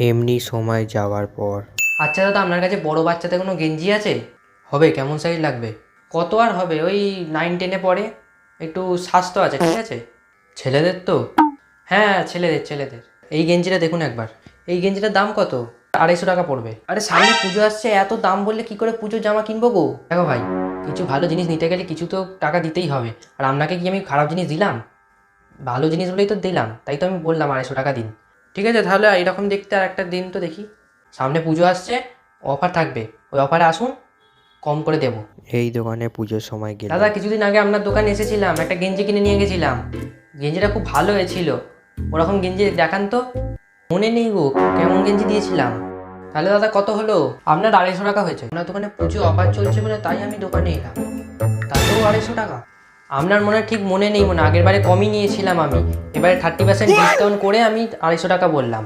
এমনি সময় যাওয়ার পর। আচ্ছা দাদা, আপনার কাছে বড় বাচ্চাদের কোনো গেঞ্জি আছে? হবে, কেমন সাইজ লাগবে? কত আর হবে, ওই 9-10-এ পড়ে, একটু স্বাস্থ্য আছে, ঠিক আছে? ছেলেদের তো? হ্যাঁ, ছেলেদের। এই গেঞ্জিটা দেখুন একবার। এই গেঞ্জিটার দাম কত? 250 টাকা পড়বে। আরে সামনে পুজো আসছে, এত দাম বললে কি করে পুজোর জামা কিনবো গো? দেখো ভাই, কিছু ভালো জিনিস নিতে গেলে কিছু তো টাকা দিতেই হবে। আর আপনাকে কি আমি খারাপ জিনিস দিলাম? ভালো জিনিস বলেই তো দিলাম, তাই তো আমি বললাম 250 টাকা দিন। ঠিক আছে, তাহলে এরকম দেখতে আর একটা দিন তো দেখি। সামনে পুজো আসছে, অফার থাকবে, ওই অফারে আসুন, কম করে দেবো। এই দোকানে পুজোর সময় গেলে দাদা, কিছুদিন আগে আপনার দোকানে এসেছিলাম, একটা গেঞ্জি কিনে নিয়ে গেছিলাম। গেঞ্জিটা খুব ভালো হয়েছিল। ওরকম গেঞ্জি দেখান তো। মনে নেই গো, কেমন গেঞ্জি দিয়েছিলাম। তাহলে দাদা কত হলো? আপনার 250 টাকা হয়েছে। আপনার দোকানে পুজো অফার চলছে বলে তাই আমি দোকানে এলাম। তাতেও 250 টাকা? আপনার ঠিক মনে নেই, আগের বারে কমই নিয়েছিলাম আমি। এবারে 30% ডিসকাউন্ট করে আমি 250 টাকা বললাম।